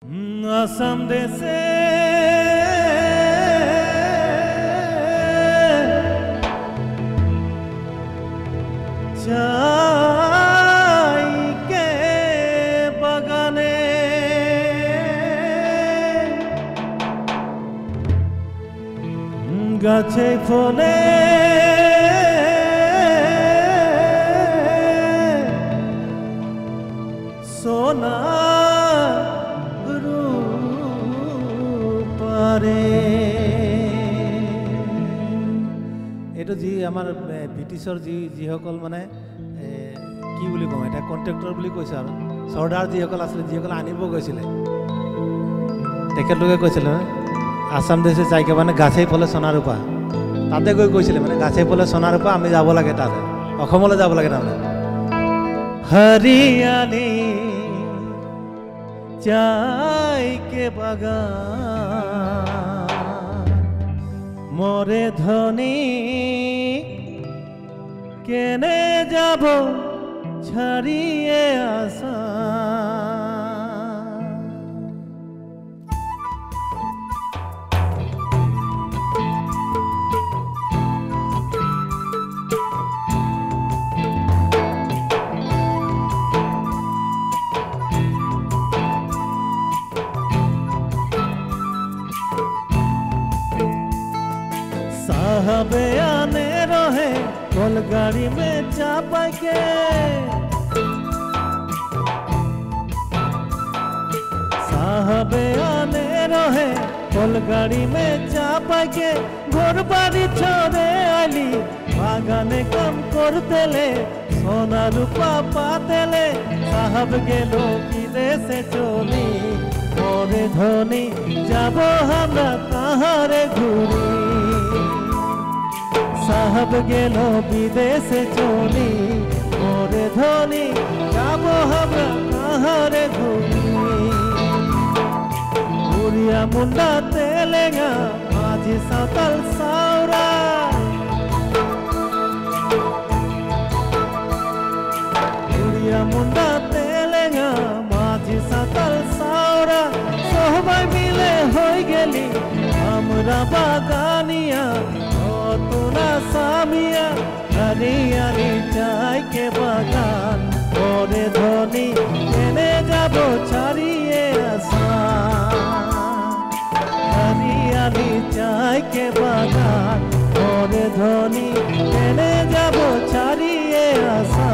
आसाम देशे चाय के बागाने गाछे फले सोना এইটো যি আমাৰ ব্ৰিটিছৰ যিসকল মানে কি বুলি কওঁ এটা কণ্ট্ৰেক্টৰ বুলি কৈছে আৰু চৰ্দাৰ যিসকল আছিলে যিসকল আনিব গৈছিলে তেখেতলোকে কৈছিলে আসাম দেশে চাইকে মানে গাছেই ফলে সোণাৰূপা তাতে গৈ কৈছিলে মানে গাছেই ফলে সোণাৰূপা আমি যাব লাগে তাতে অসমলৈ যাব লাগে তাৰমানে হৰিয়ালি চাই কে বাগান মোরে ধনী কেনে যাব ছাড়িয়ে আসা साहबे आने रहे कोलगाड़ी में चापा के साहबे आने रहे कोलगाड़ी में चापा के घर बाड़ी छोड़े आली बागाने कम करते ले सोना रूपा पाते ले साहब गेलो विदेशे चली मोरे धनी जाबो हमरा कहारे घुरी साहब गेलो विदेशे चली मोरे धनी जाबो हमरा कहारे घुरी उड़िया मुंडा तेलेगा माझी सावताल सावरा उड़िया मुंडा तेलेगा माझी सावताल सावरा सबाई मिले होई गेली हमरा बागानिया তোরা সামিয়া হরিয়ালি চাই কে বাগান ওরে ধনী এনে যাব ছাড়িয়ে আসা হরিয়ালি চাই কে বাগান ওরে ধনী এনে যাব ছাড়িয়ে আসা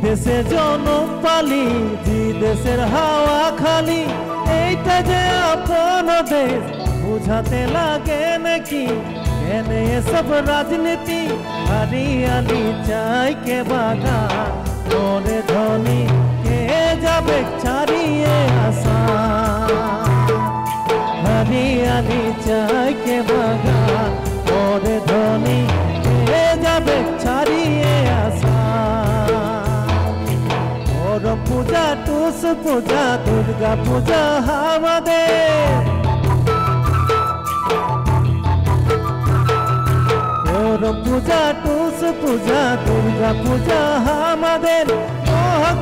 দেশে জনম পালি জি দেশের হাওয়া খালি এইটা যে আপন দেশ বুঝাতে লাগে নাকি কেনে এসব রাজনীতি হরিয়ালি চাই কে বাগান ওরে ধনী কে যাবে ছাড়িয়ে আসা হরিয়ালি চাই কে বাগান ওরে ধনী কে যাবে ছাড়িয়ে আসা पूजा टूस पूजा दुर्गा पूजा हमादेर पूजा टूस पूजा दुर्गा पूजा हमादेर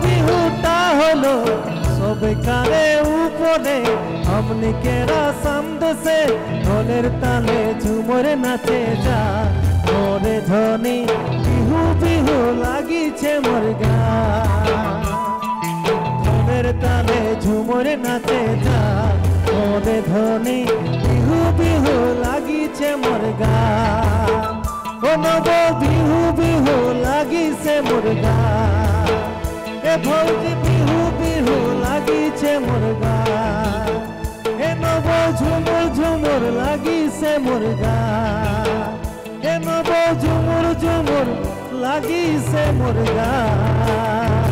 बिहुटा हलो सबे कारे ऊपरे हमने केरा सामद से ढोलेर ताले झुमर नाचे जा मोरे धनी बिहू बिहू लागिछे मोर गान ताले झुमर नाचे जा मोरे धनी बिहू बिहू लागिछे मोर गान ओ नव बिहू बिहू लागिछे मोर गान ए भौजी बिहू बिहू लागिछे मोर गान ए नव झुमुर झुमुर लागिछे मोर गान ए नव झुमुर झुमुर लागिछे मोर गान।